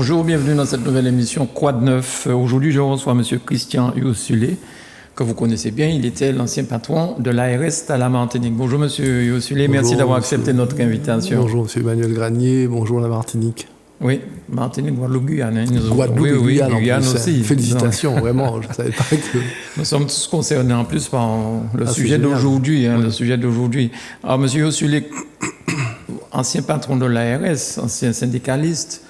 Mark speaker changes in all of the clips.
Speaker 1: Bonjour, bienvenue dans cette nouvelle émission Quoi de neuf. Aujourd'hui, je reçois M. Christian Ursulé, que vous connaissez bien. Il était l'ancien patron de l'ARS à la Martinique. Bonjour M. Ursulé, merci d'avoir accepté notre invitation.
Speaker 2: Bonjour M. Emmanuel Granier, bonjour la Martinique.
Speaker 1: Oui, Martinique, Guadeloupe, Guyane. Hein,
Speaker 2: Guadeloupe et Guyane,
Speaker 1: Guyane aussi.
Speaker 2: Félicitations, vraiment, je ne savais pas que...
Speaker 1: Nous sommes tous concernés en plus par le sujet d'aujourd'hui. Hein, le sujet d'aujourd'hui. Alors M. Ursulé, ancien patron de l'ARS, ancien syndicaliste,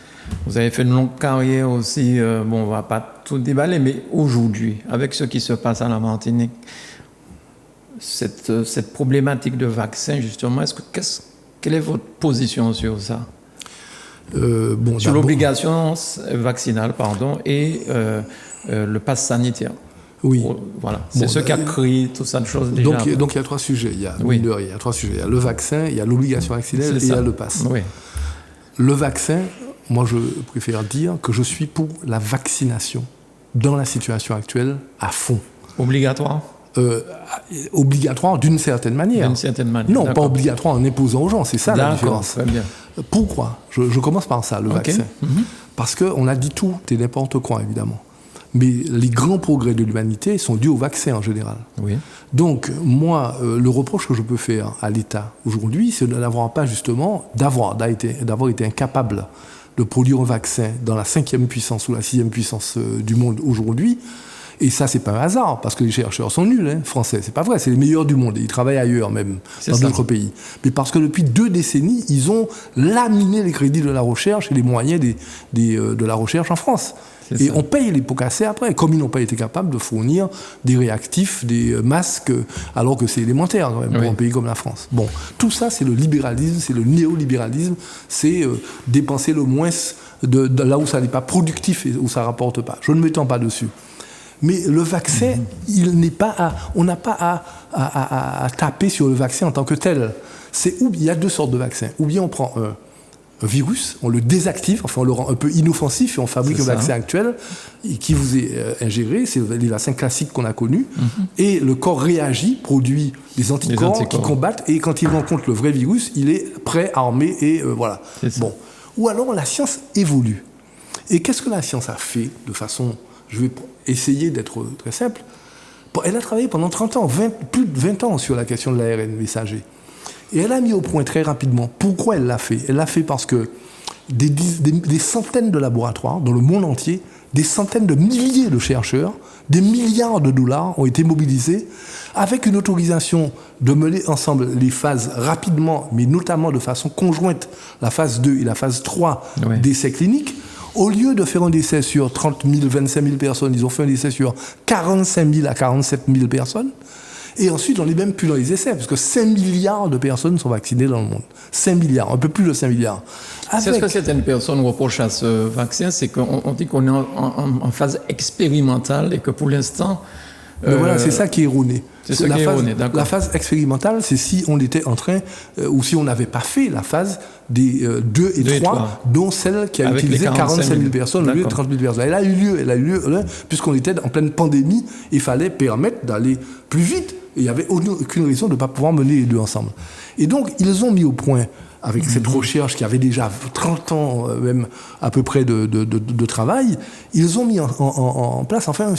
Speaker 1: vous avez fait une longue carrière aussi, on ne va pas tout déballer, mais aujourd'hui, avec ce qui se passe à la Martinique, cette problématique de vaccin, justement, quelle est votre position sur ça? Sur l'obligation vaccinale, et le pass sanitaire.
Speaker 2: Oui.
Speaker 1: Voilà. C'est ce qui a créé toute cette chose déjà.
Speaker 2: Donc il y a trois sujets. Il y a trois sujets. Il y a le vaccin, il y a l'obligation vaccinale et il y a le pass.
Speaker 1: Oui.
Speaker 2: Le vaccin, moi je préfère dire que je suis pour la vaccination dans la situation actuelle à fond.
Speaker 1: Obligatoire?
Speaker 2: Obligatoire d'une certaine manière.
Speaker 1: D'une certaine manière.
Speaker 2: Non, pas obligatoire en imposant aux gens, c'est ça la différence.
Speaker 1: Très bien.
Speaker 2: Pourquoi je commence par ça, le vaccin. Parce qu'on a dit tout et n'importe quoi, évidemment. Mais les grands progrès de l'humanité sont dus au vaccin en général.
Speaker 1: Oui.
Speaker 2: Donc, moi, le reproche que je peux faire à l'État aujourd'hui, c'est d'avoir été incapable de produire un vaccin dans la 5e puissance ou la 6e puissance du monde aujourd'hui. Et ça, c'est pas un hasard, parce que les chercheurs sont nuls, français. C'est pas vrai, c'est les meilleurs du monde. Ils travaillent ailleurs même, dans d'autres pays. Mais parce que depuis 2 décennies, ils ont laminé les crédits de la recherche et les moyens de la recherche en France. Et on paye les pots cassés après, comme ils n'ont pas été capables de fournir des réactifs, des masques, alors que c'est élémentaire quand même pour un pays comme la France. Bon, tout ça, c'est le libéralisme, c'est le néolibéralisme, c'est dépenser le moins de là où ça n'est pas productif et où ça ne rapporte pas. Je ne m'étends pas dessus. Mais le vaccin, on n'a pas à taper sur le vaccin en tant que tel. Il y a 2 sortes de vaccins. Ou bien on prend un virus, on le désactive, enfin on le rend un peu inoffensif et on fabrique un vaccin actuel qui vous est ingéré, c'est les vaccins classiques qu'on a connus, et le corps réagit, produit des anticorps qui combattent, et quand il rencontre le vrai virus, il est prêt, armé, et voilà. Bon. Ou alors la science évolue. Et qu'est-ce que la science a fait de façon... Je vais essayer d'être très simple. Elle a travaillé pendant 30 ans, plus de 20 ans sur la question de l'ARN messager. Et elle a mis au point très rapidement. Pourquoi elle l'a fait? Elle l'a fait parce que des centaines de laboratoires dans le monde entier, des centaines de milliers de chercheurs, des milliards de dollars ont été mobilisés avec une autorisation de mener ensemble les phases rapidement, mais notamment de façon conjointe, la phase 2 et la phase 3 d'essais cliniques. Au lieu de faire un essai sur 30 000, 25 000 personnes, ils ont fait un essai sur 45 000 à 47 000 personnes. Et ensuite, on n'est même plus dans les essais, parce que 5 milliards de personnes sont vaccinées dans le monde. 5 milliards, un peu plus de 5 milliards.
Speaker 1: C'est ce que certaines personnes reprochent à ce vaccin, c'est qu'on dit qu'on est en phase expérimentale et que pour l'instant...
Speaker 2: Voilà, c'est ça qui est erroné.
Speaker 1: La
Speaker 2: phase expérimentale, c'est si on était en train, ou si on n'avait pas fait la phase des 2 et 3, dont celle qui a utilisé 45 000 personnes au lieu de 30 000 personnes. Elle a eu lieu, puisqu'on était en pleine pandémie, il fallait permettre d'aller plus vite, et il n'y avait aucune raison de ne pas pouvoir mener les deux ensemble. Et donc, ils ont mis au point, avec cette recherche qui avait déjà 30 ans, même à peu près de travail, ils ont mis en place enfin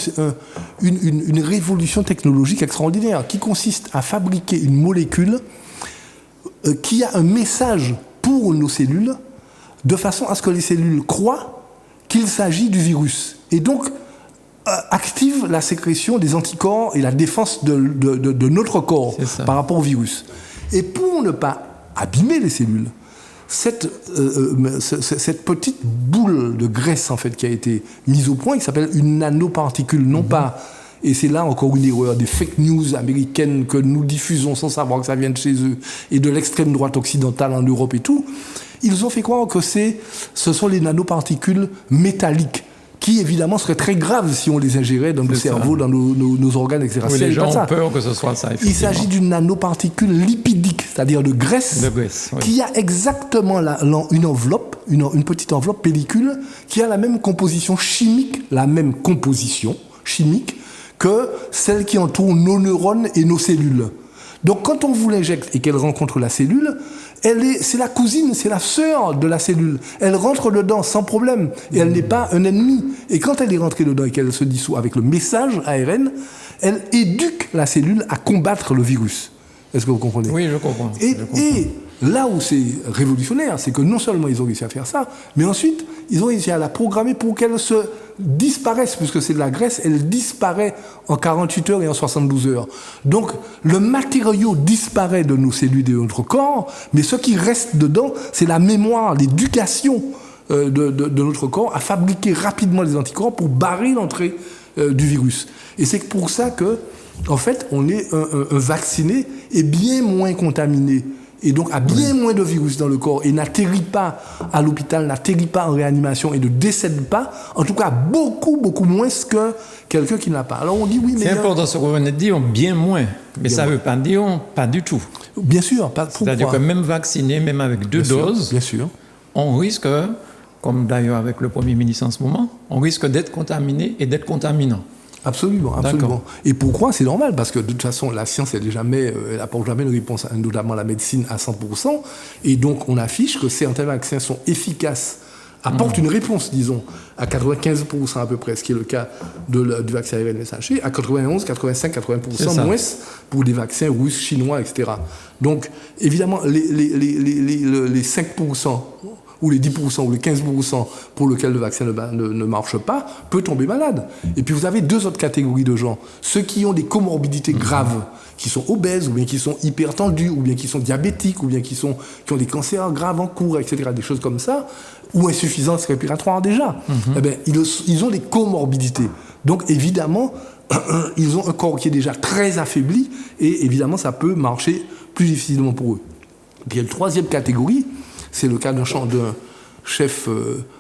Speaker 2: une révolution technologique extraordinaire qui consiste à fabriquer une molécule qui a un message pour nos cellules de façon à ce que les cellules croient qu'il s'agit du virus. Et donc, active la sécrétion des anticorps et la défense de notre corps par rapport au virus. Et pour ne pas abîmer les cellules, cette petite boule de graisse en fait qui a été mise au point, qui s'appelle une nanoparticule, non pas, et c'est là encore une erreur des fake news américaines que nous diffusons sans savoir que ça vient de chez eux, et de l'extrême droite occidentale en Europe et tout, ils ont fait croire que ce sont les nanoparticules métalliques, qui évidemment serait très grave si on les ingérait dans nos cerveaux, dans nos organes, etc.
Speaker 1: Oui, les gens ont peur que ce soit ça,
Speaker 2: il s'agit d'une nanoparticule lipidique, c'est-à-dire de graisse, qui a exactement une enveloppe, une petite enveloppe pellicule, qui a la même composition chimique que celle qui entoure nos neurones et nos cellules. Donc quand on vous l'injecte et qu'elle rencontre la cellule, c'est la cousine, c'est la sœur de la cellule. Elle rentre dedans sans problème. Et elle n'est pas un ennemi. Et quand elle est rentrée dedans et qu'elle se dissout avec le message ARN, elle éduque la cellule à combattre le virus. Est-ce que vous comprenez?
Speaker 1: Oui, je comprends.
Speaker 2: Et là où c'est révolutionnaire, c'est que non seulement ils ont réussi à faire ça, mais ensuite, ils ont réussi à la programmer pour qu'elle se disparaisse, puisque c'est de la graisse, elle disparaît en 48 heures et en 72 heures. Donc, le matériau disparaît de nos cellules et de notre corps, mais ce qui reste dedans, c'est la mémoire, l'éducation de notre corps à fabriquer rapidement les anticorps pour barrer l'entrée du virus. Et c'est pour ça que, en fait, on est un vacciné et bien moins contaminé. Et donc a bien moins de virus dans le corps et n'atterrit pas à l'hôpital, n'atterrit pas en réanimation et ne décède pas, en tout cas beaucoup moins que quelqu'un qui n'a pas. Alors on dit oui, mais...
Speaker 1: C'est important ce que vous venez de dire, bien moins, mais ça ne veut pas dire pas du tout.
Speaker 2: Bien sûr, pas pourquoi.
Speaker 1: C'est-à-dire que même vacciné, même avec 2 doses,
Speaker 2: bien sûr,
Speaker 1: on risque, comme d'ailleurs avec le Premier ministre en ce moment, on risque d'être contaminé et d'être contaminant.
Speaker 2: Absolument. Et pourquoi? C'est normal, parce que de toute façon, la science, elle n'apporte jamais une réponse, notamment la médecine, à 100%. Et donc, on affiche que certains vaccins sont efficaces, apportent une réponse, disons, à 95% à peu près, ce qui est le cas du vaccin ARN messager, à 91, 85, 80% moins pour des vaccins russes, chinois, etc. Donc, évidemment, les 5%, ou les 10% ou les 15% pour lesquels le vaccin ne marche pas, peut tomber malade. Et puis vous avez 2 autres catégories de gens. Ceux qui ont des comorbidités graves, qui sont obèses, ou bien qui sont hypertendus, ou bien qui sont diabétiques, ou bien qui ont des cancers graves en cours, etc., des choses comme ça, ou insuffisance respiratoire déjà. Eh bien, ils ont des comorbidités. Donc évidemment, ils ont un corps qui est déjà très affaibli, et évidemment, ça peut marcher plus difficilement pour eux. Puis il y a une 3e catégorie, c'est le cas d'un chef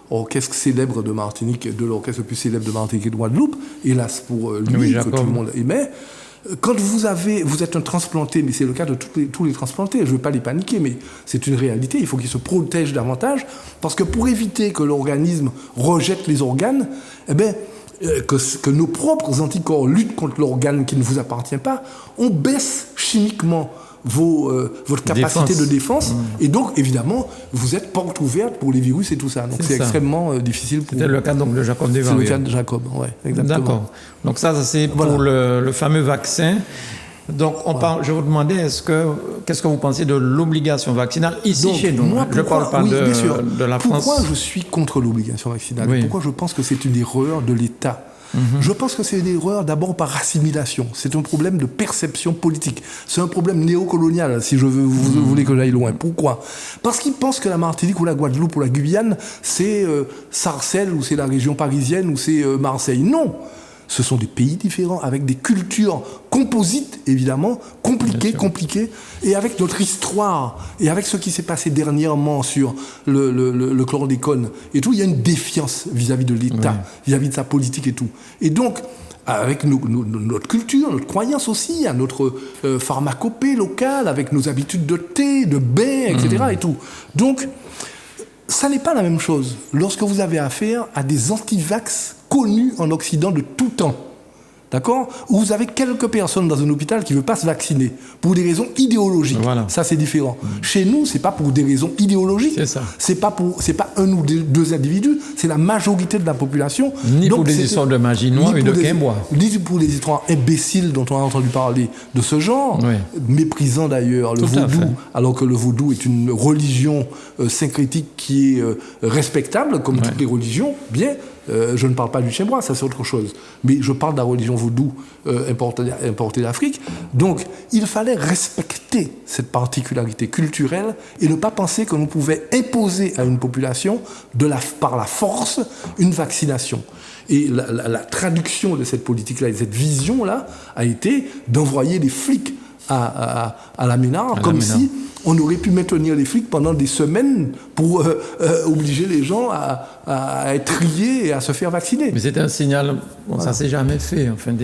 Speaker 2: orchestre célèbre de Martinique, de l'orchestre le plus célèbre de Martinique et de Guadeloupe, hélas pour lui, que tout le monde aimait. Quand vous êtes un transplanté, mais c'est le cas de tous les transplantés, je ne veux pas les paniquer, mais c'est une réalité, il faut qu'ils se protègent davantage, parce que pour éviter que l'organisme rejette les organes, eh bien, que nos propres anticorps luttent contre l'organe qui ne vous appartient pas, on baisse chimiquement votre capacité de défense. Et donc, évidemment, vous êtes porte ouverte pour les virus et tout ça. Donc, c'est extrêmement difficile pour...
Speaker 1: C'était le cas donc, de Jacob Desvarieux.
Speaker 2: C'est le cas de Jacob, oui, exactement.
Speaker 1: D'accord. Donc ça c'est pour le fameux vaccin. Donc, je vous demandais, qu'est-ce que vous pensez de l'obligation vaccinale ici
Speaker 2: donc,
Speaker 1: chez nous? Je ne parle pas de la France.
Speaker 2: Pourquoi je suis contre l'obligation vaccinale? Pourquoi je pense que c'est une erreur de l'État? Je pense que c'est une erreur d'abord par assimilation. C'est un problème de perception politique. C'est un problème néocolonial, si vous voulez que j'aille loin. Pourquoi? Parce qu'ils pensent que la Martinique ou la Guadeloupe ou la Guyane, c'est Sarcelles ou c'est la région parisienne ou c'est Marseille. Non! Ce sont des pays différents, avec des cultures composites, évidemment, compliquées, et avec notre histoire, et avec ce qui s'est passé dernièrement sur le chlordécone et tout, il y a une défiance vis-à-vis de l'État, vis-à-vis de sa politique et tout. Et donc, avec notre culture, notre croyance aussi, à notre pharmacopée locale, avec nos habitudes de thé, de bain, etc. et tout. Donc, ça n'est pas la même chose lorsque vous avez affaire à des anti-vax connus en Occident de tout temps. D'accord? Où vous avez quelques personnes dans un hôpital qui ne veulent pas se vacciner pour des raisons idéologiques. Voilà. Ça, c'est différent. Chez nous, ce n'est pas pour des raisons idéologiques. C'est ça. C'est pas un ou 2 individus, c'est la majorité de la population.
Speaker 1: Ni donc, pour des histoires de magie noire et de quimbois.
Speaker 2: Ni pour des histoires imbéciles dont on a entendu parler de ce genre, méprisant d'ailleurs le vaudou, alors que le vaudou est une religion syncrétique qui est respectable, comme toutes les religions, bien. Je ne parle pas du chimbois, ça c'est autre chose. Mais je parle de la religion vaudou importée d'Afrique. Donc, il fallait respecter cette particularité culturelle et ne pas penser que l'on pouvait imposer à une population, par la force, une vaccination. Et la traduction de cette politique-là et de cette vision-là a été d'envoyer des flics à la Ménard, comme si on aurait pu maintenir les flics pendant des semaines pour obliger les gens à être triés et à se faire vacciner.
Speaker 1: Mais c'était un signal, ça ne s'est jamais fait. Enfin,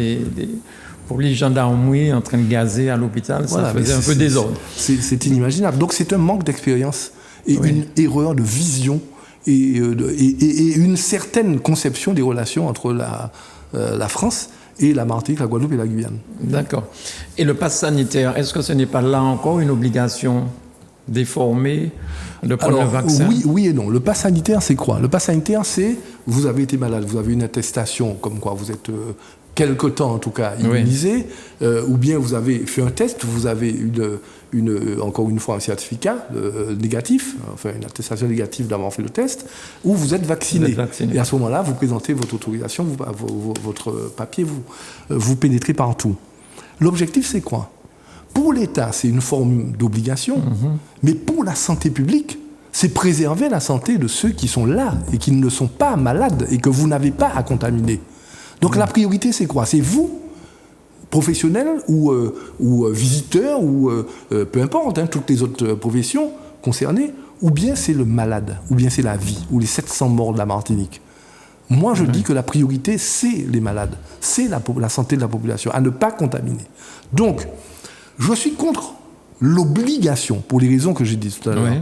Speaker 1: pour les gendarmeries en train de gazer à l'hôpital, ça faisait un peu désordre.
Speaker 2: C'est inimaginable. Donc c'est un manque d'expérience et une erreur de vision et une certaine conception des relations entre la France et la Martinique, la Guadeloupe et la Guyane.
Speaker 1: D'accord. Et le pass sanitaire, est-ce que ce n'est pas là encore une obligation déformé de prendre le vaccin?
Speaker 2: Oui et non. Le pass sanitaire, c'est quoi? Le pass sanitaire, c'est vous avez été malade, vous avez une attestation comme quoi vous êtes quelque temps en tout cas immunisé, ou bien vous avez fait un test, vous avez encore une fois un certificat négatif, enfin une attestation négative d'avoir fait le test, ou vous êtes vacciné. Et à ce moment-là, vous présentez votre autorisation, votre papier, vous pénétrez partout. L'objectif, c'est quoi? Pour l'État, c'est une forme d'obligation, mais pour la santé publique, c'est préserver la santé de ceux qui sont là et qui ne sont pas malades et que vous n'avez pas à contaminer. Donc la priorité, c'est quoi? C'est vous, professionnels ou visiteurs, ou peu importe, toutes les autres professions concernées, ou bien c'est le malade, ou bien c'est la vie, ou les 700 morts de la Martinique. Moi, je dis que la priorité, c'est les malades, c'est la santé de la population, à ne pas contaminer. Donc, je suis contre l'obligation, pour les raisons que j'ai dites tout à l'heure.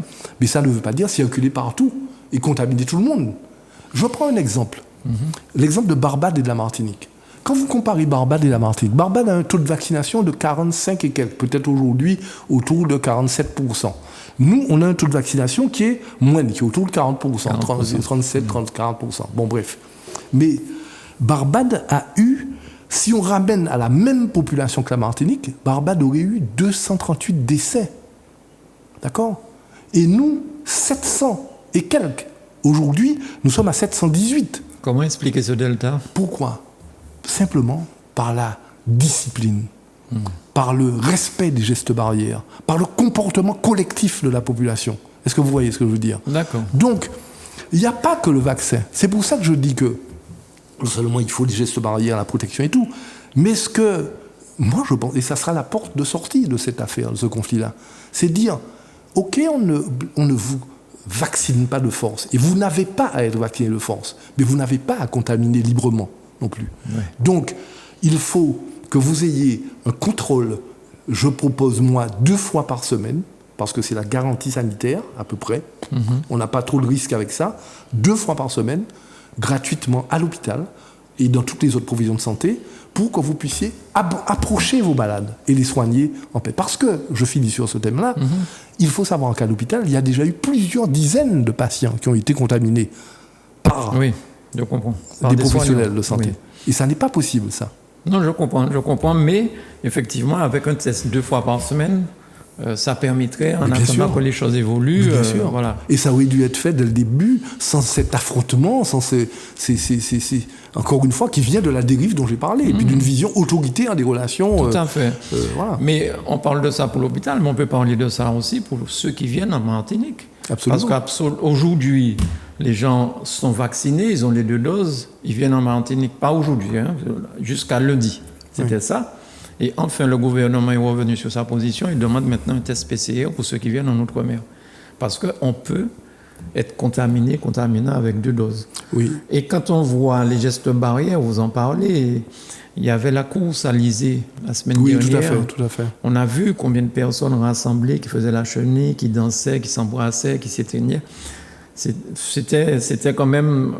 Speaker 2: Mais ça ne veut pas dire circuler partout et contaminer tout le monde. Je prends un exemple. L'exemple de Barbade et de la Martinique. Quand vous comparez Barbade et la Martinique, Barbade a un taux de vaccination de 45 et quelques, peut-être aujourd'hui autour de 47%. Nous, on a un taux de vaccination qui est moindre, qui est autour de 40%, 37, 40%. Bon, bref. Mais Barbade a eu, si on ramène à la même population que la Martinique, Barbade aurait eu 238 décès. D'accord? Et nous, 700 et quelques. Aujourd'hui, nous sommes à 718.
Speaker 1: Comment expliquer ce delta?
Speaker 2: Pourquoi? Simplement par la discipline, par le respect des gestes barrières, par le comportement collectif de la population. Est-ce que vous voyez ce que je veux dire?
Speaker 1: D'accord.
Speaker 2: Donc, il n'y a pas que le vaccin. C'est pour ça que je dis que non seulement il faut des gestes barrières, la protection et tout, mais ce que moi je pense, et ça sera la porte de sortie de cette affaire, de ce conflit-là, c'est dire, ok, on ne vous vaccine pas de force, et vous n'avez pas à être vacciné de force, mais vous n'avez pas à contaminer librement non plus. Ouais. Donc, il faut que vous ayez un contrôle, je propose moi 2 fois par semaine, parce que c'est la garantie sanitaire à peu près, on n'a pas trop de risques avec ça, 2 fois par semaine, gratuitement à l'hôpital et dans toutes les autres provisions de santé, pour que vous puissiez approcher vos malades et les soigner en paix. Parce que, je finis sur ce thème-là, il faut savoir qu'à l'hôpital, il y a déjà eu plusieurs dizaines de patients qui ont été contaminés par
Speaker 1: je comprends.
Speaker 2: Des professionnels de santé. Oui. Et ça n'est pas possible, ça.
Speaker 1: Non, je comprends, mais effectivement, avec un test 2 fois par semaine, ça permettrait, en attendant que les choses évoluent.
Speaker 2: Bien sûr. Voilà. Et ça aurait dû être fait dès le début, sans cet affrontement, sans encore une fois, qui vient de la dérive dont j'ai parlé, et puis d'une vision autoritaire des relations.
Speaker 1: Tout à fait. Voilà. Mais on parle de ça pour l'hôpital, mais on peut parler de ça aussi pour ceux qui viennent en Martinique.
Speaker 2: Absolument.
Speaker 1: Parce qu'aujourd'hui, les gens sont vaccinés, ils ont les 2 doses, ils viennent en Martinique, pas aujourd'hui, jusqu'à lundi. C'était ça. Et enfin, le gouvernement est revenu sur sa position. Il demande maintenant un test PCR pour ceux qui viennent en Outre-mer. Parce qu'on peut être contaminant avec 2 doses.
Speaker 2: Oui.
Speaker 1: Et quand on voit les gestes barrières, vous en parlez, il y avait la course à l'Élysée la semaine dernière.
Speaker 2: Oui, tout à fait.
Speaker 1: On a vu combien de personnes rassemblées, qui faisaient la chenille, qui dansaient, qui s'embrassaient, qui s'éteignaient. C'était quand même...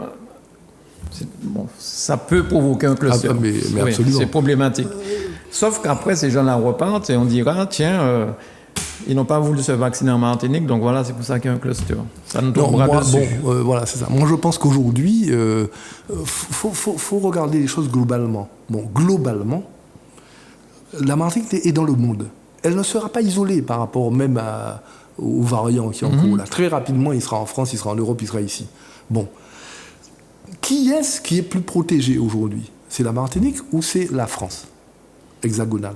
Speaker 1: Bon, ça peut provoquer un cluster.
Speaker 2: Mais absolument.
Speaker 1: C'est problématique. Sauf qu'après, ces gens-là repartent et on dira, tiens, ils n'ont pas voulu se vacciner en Martinique, donc voilà, c'est pour ça qu'il y a un cluster. Ça nous tombera dessus.
Speaker 2: Voilà, c'est ça. Moi, je pense qu'aujourd'hui, faut regarder les choses globalement. Bon, globalement, la Martinique est dans le monde. Elle ne sera pas isolée par rapport même aux variants qui sont en cours. Là, très rapidement, il sera en France, il sera en Europe, il sera ici. Bon. Qui est-ce qui est plus protégé aujourd'hui? C'est la Martinique ou c'est la France hexagonale?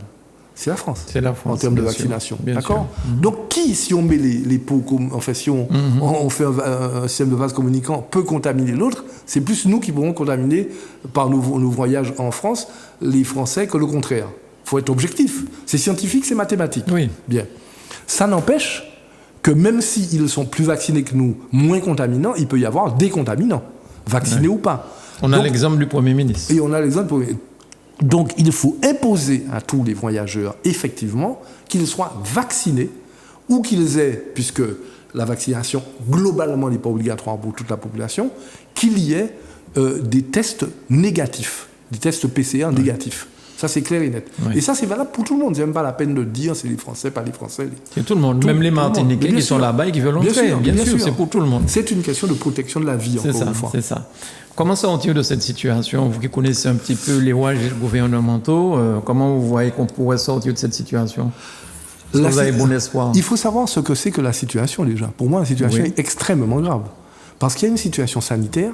Speaker 2: C'est la France.
Speaker 1: C'est la France.
Speaker 2: En termes de vaccination. D'accord? Donc, qui, si on met les pots, enfin, si on fait un système de vase communicant, peut contaminer l'autre? C'est plus nous qui pourrons contaminer par nos voyages en France les Français que le contraire. Il faut être objectif. C'est scientifique, c'est mathématique.
Speaker 1: Oui.
Speaker 2: Bien. Ça n'empêche que même s'ils sont plus vaccinés que nous, moins contaminants, il peut y avoir des contaminants. Vaccinés ou pas.
Speaker 1: On a l'exemple du Premier ministre.
Speaker 2: Et on a l'exemple du Premier ministre. Donc, il faut imposer à tous les voyageurs, effectivement, qu'ils soient vaccinés ou qu'ils aient, puisque la vaccination, globalement, n'est pas obligatoire pour toute la population, qu'il y ait des tests négatifs, des tests PCR négatifs. Ça, c'est clair et net.
Speaker 1: Oui.
Speaker 2: Et ça, c'est valable pour tout le monde. C'est même pas la peine de dire c'est les Français, pas les Français.
Speaker 1: C'est tout le monde, même les Martiniquais qui sont là-bas et qui veulent entrer. Bien sûr, c'est pour tout le monde.
Speaker 2: C'est une question de protection de la vie, encore une fois.
Speaker 1: C'est ça. Comment sortir de cette situation? Vous qui connaissez un petit peu les rouages gouvernementaux, comment vous voyez qu'on pourrait sortir de cette situation? Vous avez bon espoir?
Speaker 2: Il faut savoir ce que c'est que la situation, déjà. Pour moi, la situation est extrêmement grave. Parce qu'il y a une situation sanitaire,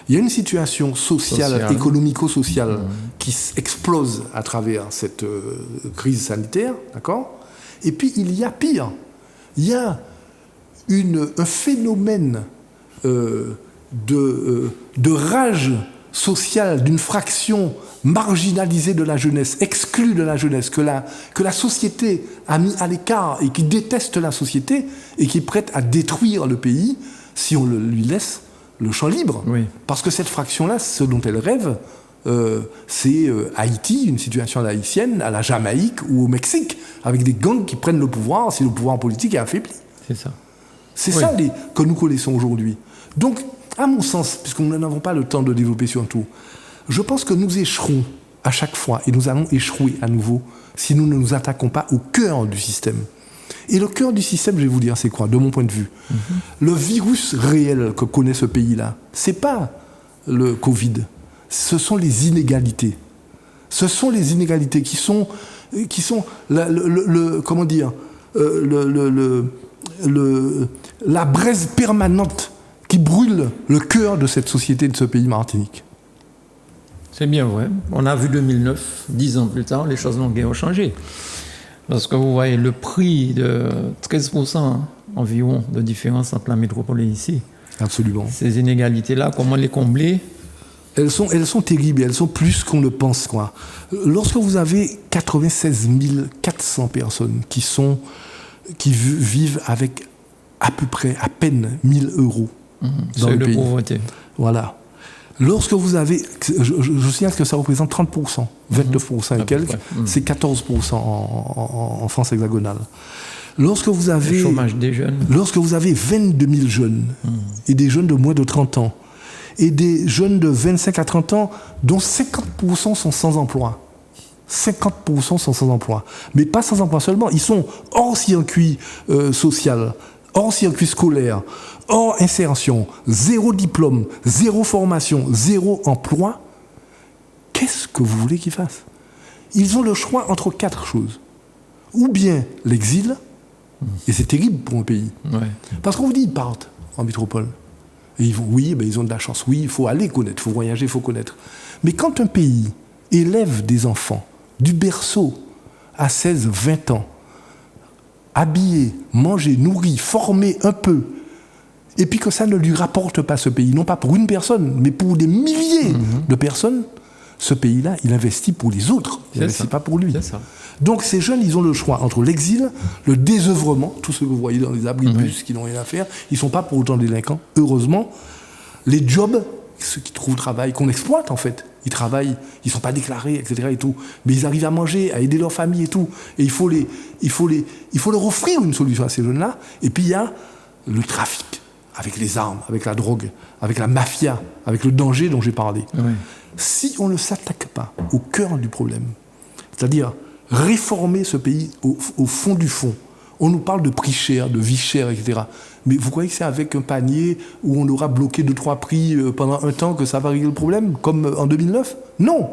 Speaker 2: il y a une situation sociale. Économico-sociale qui explose à travers cette crise sanitaire, d'accord? Et puis il y a pire. Il y a un phénomène de rage sociale d'une fraction marginalisée de la jeunesse, exclue de la jeunesse, que la société a mis à l'écart et qui déteste la société et qui est prête à détruire le pays si on lui laisse le champ libre.
Speaker 1: Oui.
Speaker 2: Parce que cette fraction-là, ce dont elle rêve, c'est Haïti, une situation haïtienne, à la Jamaïque ou au Mexique, avec des gangs qui prennent le pouvoir si le pouvoir politique est affaibli.
Speaker 1: C'est ça.
Speaker 2: C'est ça que nous connaissons aujourd'hui. Donc, à mon sens, puisque nous n'avons pas le temps de développer sur tout, je pense que nous échouerons à chaque fois, et nous allons échouer à nouveau, si nous ne nous attaquons pas au cœur du système. Et le cœur du système, je vais vous dire, c'est quoi, de mon point de vue? Le virus réel que connaît ce pays-là, c'est pas le Covid, ce sont les inégalités. Ce sont les inégalités qui sont comment dire, la braise permanente qui brûle le cœur de cette société, de ce pays Martinique.
Speaker 1: C'est bien vrai. On a vu 2009, 10 ans plus tard, les choses n'ont guère changé. Lorsque vous voyez le prix de 13% environ de différence entre la métropole et ici.
Speaker 2: Absolument.
Speaker 1: Ces inégalités-là, comment les combler?
Speaker 2: Elles sont terribles, elles sont plus qu'on ne pense, quoi. Lorsque vous avez 96 400 personnes qui vivent avec à peu près, à peine 1 000 euros dans le pays.
Speaker 1: De pauvreté.
Speaker 2: Voilà. Lorsque vous avez, je signale que ça représente 30%, 29% et quelques, c'est 14% en France hexagonale. Lorsque vous avez,
Speaker 1: le chômage des jeunes.
Speaker 2: Lorsque vous avez 22 000 jeunes, et des jeunes de moins de 30 ans, et des jeunes de 25 à 30 ans, dont 50% sont sans emploi. 50% sont sans emploi. Mais pas sans emploi seulement, ils sont hors circuit social, hors circuit scolaire, hors insertion, 0 diplôme, 0 formation, 0 emploi. Qu'est-ce que vous voulez qu'ils fassent? Ils ont le choix entre 4 choses. Ou bien l'exil, et c'est terrible pour un pays.
Speaker 1: Ouais.
Speaker 2: Parce qu'on vous dit ils partent en métropole. Et ils vont, oui, ben ils ont de la chance. Oui, il faut aller connaître, il faut voyager, il faut connaître. Mais quand un pays élève des enfants du berceau à 16, 20 ans, habillés, mangés, nourris, formés un peu, et puis que ça ne lui rapporte pas ce pays, non pas pour une personne, mais pour des milliers de personnes, ce pays-là, il investit pour les autres, il n'investit pas pour lui.
Speaker 1: C'est ça.
Speaker 2: Donc ces jeunes, ils ont le choix entre l'exil, le désœuvrement, tout ce que vous voyez dans les abris de bus qui n'ont rien à faire, ils ne sont pas pour autant délinquants, heureusement. Les jobs, ceux qui trouvent travail, qu'on exploite en fait, ils travaillent, ils ne sont pas déclarés, etc. et tout, mais ils arrivent à manger, à aider leur famille et tout. Et il faut leur offrir une solution à ces jeunes-là. Et puis il y a le trafic, avec les armes, avec la drogue, avec la mafia, avec le danger dont j'ai parlé.
Speaker 1: Oui.
Speaker 2: Si on ne s'attaque pas au cœur du problème, c'est-à-dire réformer ce pays au fond du fond. On nous parle de prix cher, de vie chère, etc. Mais vous croyez que c'est avec un panier où on aura bloqué 2-3 prix pendant un temps que ça va régler le problème, comme en 2009? Non.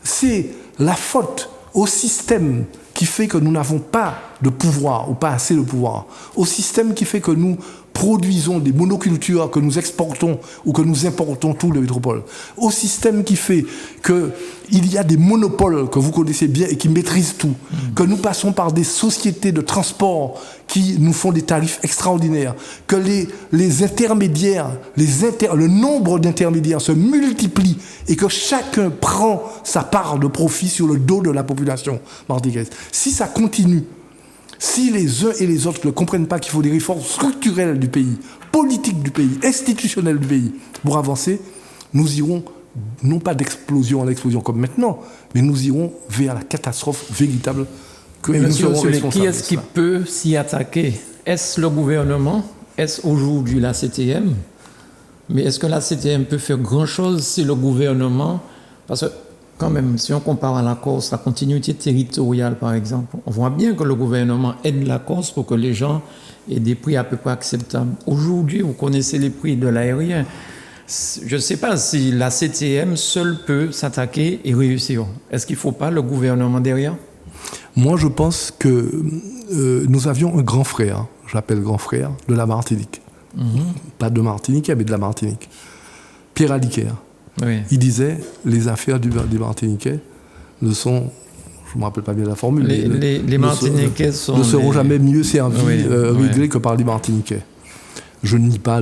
Speaker 2: C'est la faute au système qui fait que nous n'avons pas de pouvoir, ou pas assez de pouvoir. Au système qui fait que nous produisons des monocultures, que nous exportons ou que nous importons tout le métropole. Au système qui fait qu'il y a des monopoles que vous connaissez bien et qui maîtrisent tout. Que nous passons par des sociétés de transport qui nous font des tarifs extraordinaires. Que les intermédiaires, le nombre d'intermédiaires se multiplie et que chacun prend sa part de profit sur le dos de la population martiniquaise. Si ça continue, si les uns et les autres ne comprennent pas qu'il faut des réformes structurelles du pays, politiques du pays, institutionnelles du pays, pour avancer, nous irons, non pas d'explosion en explosion comme maintenant, mais nous irons vers la catastrophe véritable que nous serons responsables.
Speaker 1: Qui est-ce qui peut s'y attaquer? Est-ce le gouvernement? Est-ce aujourd'hui la CTM? Mais est-ce que la CTM peut faire grand-chose si le gouvernement... Parce que quand même, si on compare à la Corse, la continuité territoriale, par exemple, on voit bien que le gouvernement aide la Corse pour que les gens aient des prix à peu près acceptables. Aujourd'hui, vous connaissez les prix de l'aérien. Je ne sais pas si la CTM seule peut s'attaquer et réussir. Est-ce qu'il ne faut pas le gouvernement derrière?
Speaker 2: Moi, je pense que nous avions un grand frère, j'appelle grand frère, de la Martinique. Pas de Martinique, mais de la Martinique. Pierre Aliquer.
Speaker 1: Oui.
Speaker 2: Il disait, les affaires des Martiniquais ne sont, je ne me rappelle pas bien la formule,
Speaker 1: les Martiniquais
Speaker 2: ne seront jamais mieux servis, réglés
Speaker 1: oui.
Speaker 2: que par les Martiniquais. Je ne nie pas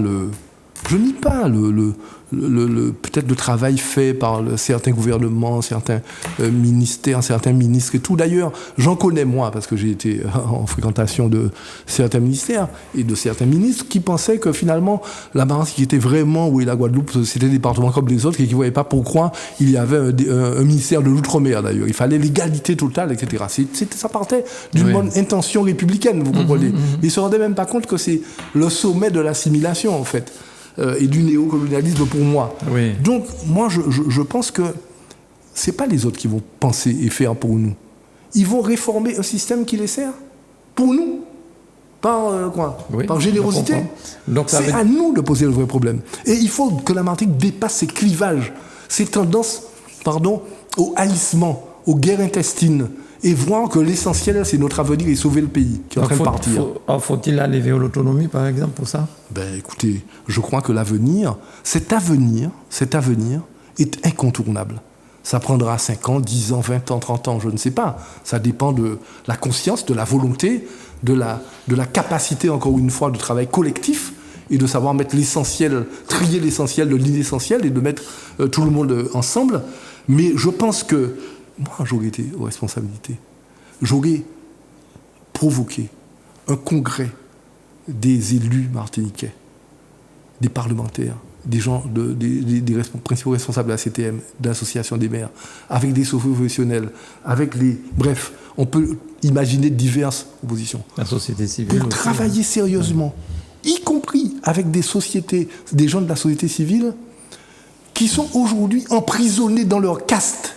Speaker 2: peut-être le travail fait par certains gouvernements, certains ministères, certains ministres et tout. D'ailleurs, j'en connais moi, parce que j'ai été en fréquentation de certains ministères et de certains ministres qui pensaient que finalement, la Martinique était vraiment, oui, la Guadeloupe, c'était des départements comme les autres et qui ne voyaient pas pourquoi il y avait un ministère de l'outre-mer, d'ailleurs. Il fallait l'égalité totale, etc. Ça partait d'une bonne intention républicaine, vous comprenez. Mais ils ne se rendaient même pas compte que c'est le sommet de l'assimilation, en fait. Et du néocolonialisme pour moi.
Speaker 1: Oui.
Speaker 2: Donc, moi, je pense que ce n'est pas les autres qui vont penser et faire pour nous. Ils vont réformer un système qui les sert pour nous. Par par générosité. Donc, c'est à nous de poser le vrai problème. Et il faut que la Martinique dépasse ces clivages, ces tendances, au haïssement, aux guerres intestines, et voir que l'essentiel, c'est notre avenir et sauver le pays qui est en train de partir.
Speaker 1: Faut-il aller vers l'autonomie, par exemple, pour ça?
Speaker 2: Écoutez, je crois que cet avenir est incontournable. Ça prendra 5 ans, 10 ans, 20 ans, 30 ans, je ne sais pas. Ça dépend de la conscience, de la volonté, de la capacité, encore une fois, de travail collectif et de savoir mettre l'essentiel, trier l'essentiel de l'inessentiel et de mettre tout le monde ensemble. Mais je pense que moi, j'aurais été aux responsabilités. J'aurais provoqué un congrès des élus martiniquais, des parlementaires, des gens, des principaux responsables de la CTM, de l'association des maires, avec des professionnels, bref, on peut imaginer diverses oppositions.
Speaker 1: La société civile.
Speaker 2: Pour travailler sérieusement, y compris avec des gens de la société civile qui sont aujourd'hui emprisonnés dans leur caste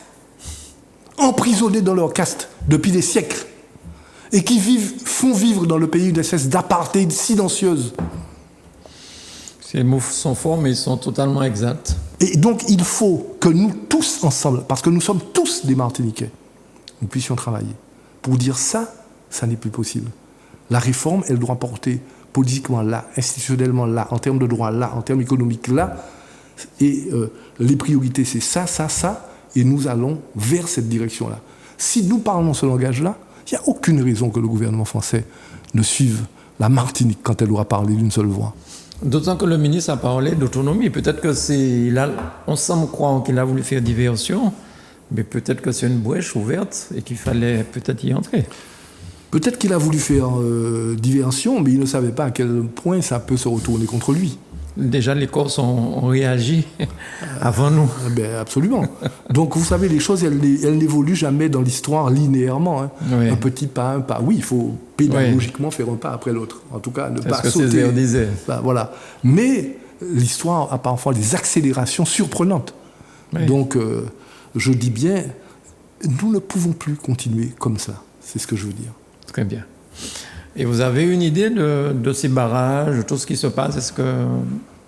Speaker 2: depuis des siècles et qui font vivre dans le pays une espèce d'apartheid silencieuse.
Speaker 1: Ces mots sont forts, mais ils sont totalement exacts.
Speaker 2: Et donc, il faut que nous tous ensemble, parce que nous sommes tous des Martiniquais, nous puissions travailler pour dire ça n'est plus possible. La réforme, elle doit porter politiquement là, institutionnellement là, en termes de droit là, en termes économiques là, et les priorités, c'est ça, et nous allons vers cette direction-là. Si nous parlons ce langage-là, il n'y a aucune raison que le gouvernement français ne suive la Martinique quand elle doit parler d'une seule voix.
Speaker 1: D'autant que le ministre a parlé d'autonomie. Peut-être que on semble croire qu'il a voulu faire diversion, mais peut-être que c'est une brèche ouverte et qu'il fallait peut-être y entrer.
Speaker 2: Peut-être qu'il a voulu faire diversion, mais il ne savait pas à quel point ça peut se retourner contre lui.
Speaker 1: Déjà, les Corses ont réagi avant nous.
Speaker 2: Absolument. Donc, vous savez, les choses, elles n'évoluent jamais dans l'histoire linéairement. Hein. Oui. Un petit pas, un pas. Oui, il faut pédagogiquement faire un pas après l'autre. En tout cas, ne pas sauter.
Speaker 1: C'est ce que disait.
Speaker 2: Voilà. Mais l'histoire a parfois des accélérations surprenantes. Oui. Donc, je dis bien, nous ne pouvons plus continuer comme ça. C'est ce que je veux dire.
Speaker 1: Très bien. Et vous avez une idée de ces barrages, de tout ce qui se passe? Est-ce que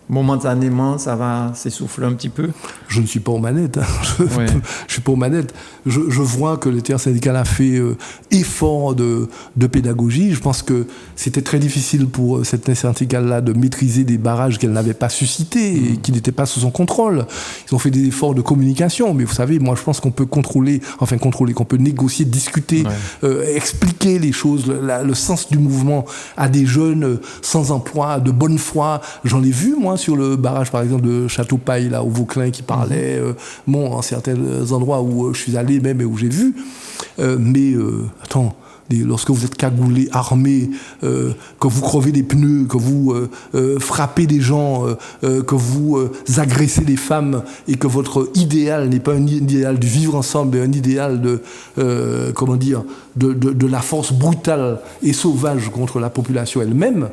Speaker 1: momentanément, ça va s'essouffler un petit peu?
Speaker 2: Je ne suis pas aux manettes. Je suis pas aux manettes. Je vois que l'intersyndical a fait effort de pédagogie. Je pense que c'était très difficile pour cette intersyndicale-là de maîtriser des barrages qu'elle n'avait pas suscités et qui n'étaient pas sous son contrôle. Ils ont fait des efforts de communication. Mais vous savez, moi, je pense qu'on peut qu'on peut négocier, discuter, expliquer les choses, le sens du mouvement à des jeunes sans emploi, de bonne foi. J'en ai vu, moi, sur le barrage, par exemple, de Château-Paille, là, au Vauclin, qui parlait, en certains endroits où je suis allé, même, et où j'ai vu. Lorsque vous êtes cagoulé, armé, que vous crevez des pneus, que vous frappez des gens, que vous agressez des femmes, et que votre idéal n'est pas un idéal du vivre ensemble, mais un idéal de la force brutale et sauvage contre la population elle-même,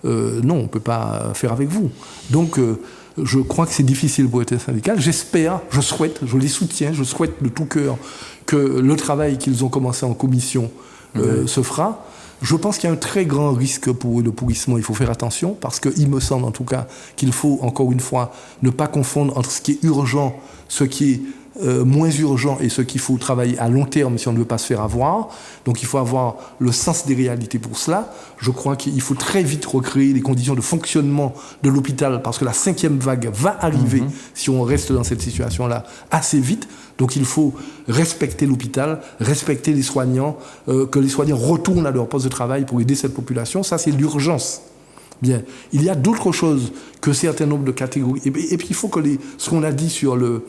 Speaker 2: non, on ne peut pas faire avec vous. Donc, Je crois que c'est difficile pour être syndical. J'espère, je souhaite, je les soutiens, je souhaite de tout cœur que le travail qu'ils ont commencé en commission se fera. Je pense qu'il y a un très grand risque pour le pourrissement. Il faut faire attention parce qu'il me semble en tout cas qu'il faut, encore une fois, ne pas confondre entre ce qui est urgent, ce qui est moins urgent et ce qu'il faut travailler à long terme si on ne veut pas se faire avoir. Donc il faut avoir le sens des réalités pour cela. Je crois qu'il faut très vite recréer les conditions de fonctionnement de l'hôpital parce que la 5e vague va arriver si on reste dans cette situation-là assez vite. Donc il faut respecter l'hôpital, respecter les soignants, que les soignants retournent à leur poste de travail pour aider cette population. Ça, c'est l'urgence. Bien. Il y a d'autres choses que un certain nombre de catégories. Et puis il faut que ce qu'on a dit sur les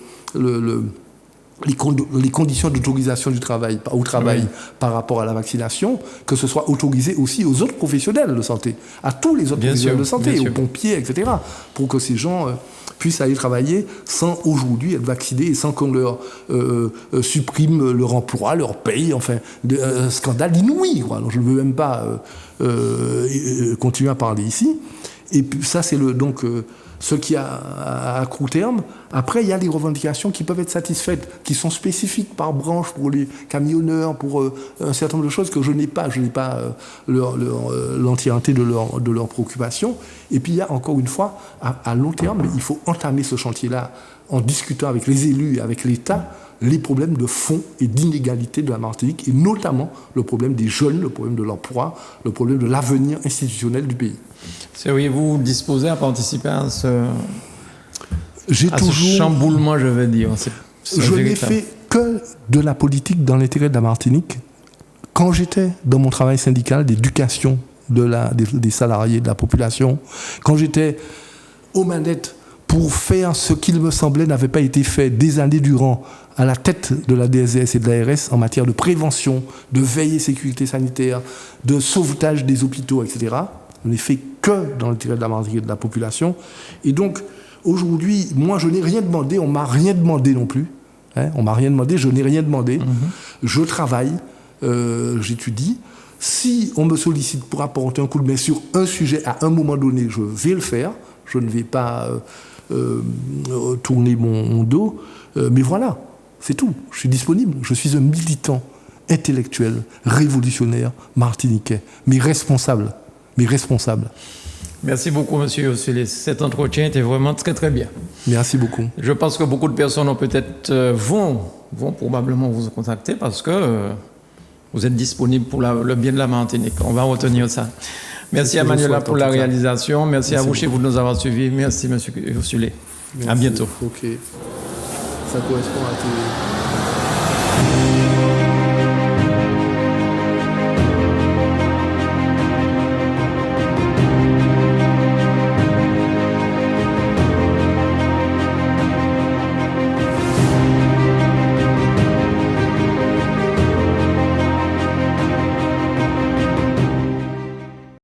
Speaker 2: conditions d'autorisation du travail, au travail par rapport à la vaccination, que ce soit autorisé aussi aux autres professionnels de santé, à tous les autres professionnels de santé, aux pompiers, etc., pour que ces gens puissent aller travailler sans aujourd'hui être vaccinés et sans qu'on leur supprime leur emploi, leur paye, enfin, un scandale inouï, quoi. Alors, je ne veux même pas continuer à parler ici. Et puis ça, c'est ce qui a à court terme. Après, il y a les revendications qui peuvent être satisfaites, qui sont spécifiques par branche pour les camionneurs, pour un certain nombre de choses que je n'ai pas l'entièreté de leurs préoccupations. Et puis il y a encore une fois, à long terme, il faut entamer ce chantier-là en discutant avec les élus et avec l'État, les problèmes de fond et d'inégalité de la Martinique, et notamment le problème des jeunes, le problème de l'emploi, le problème de l'avenir institutionnel du pays.
Speaker 1: Seriez-vous disposé à participer à ce
Speaker 2: toujours
Speaker 1: chamboulement, je vais dire?
Speaker 2: Je n'ai fait que de la politique dans l'intérêt de la Martinique quand j'étais dans mon travail syndical d'éducation des salariés, de la population, quand j'étais aux manettes pour faire ce qu'il me semblait n'avait pas été fait des années durant à la tête de la DSS et de l'ARS en matière de prévention, de veille et sécurité sanitaire, de sauvetage des hôpitaux, etc. Je n'ai fait que dans l'intérêt de la Martinique et de la population. Et donc, aujourd'hui, moi, je n'ai rien demandé, on ne m'a rien demandé non plus. On ne m'a rien demandé, je n'ai rien demandé. Je travaille, j'étudie. Si on me sollicite pour apporter un coup de main sur un sujet à un moment donné, je vais le faire. Je ne vais pas tourner mon dos. Mais voilà, c'est tout. Je suis disponible. Je suis un militant intellectuel, révolutionnaire, martiniquais, mais responsable.
Speaker 1: Merci beaucoup, monsieur Ossulet. Cet entretien était vraiment très, très bien.
Speaker 2: Merci beaucoup.
Speaker 1: Je pense que beaucoup de personnes vont probablement vous contacter parce que vous êtes disponible pour le bien de la Martinique. On va retenir ça. Merci à Manuela pour la réalisation. Merci à vous, chez vous, de nous avoir suivis. Merci, monsieur Ossulet. À bientôt.
Speaker 2: OK. Ça correspond à tes...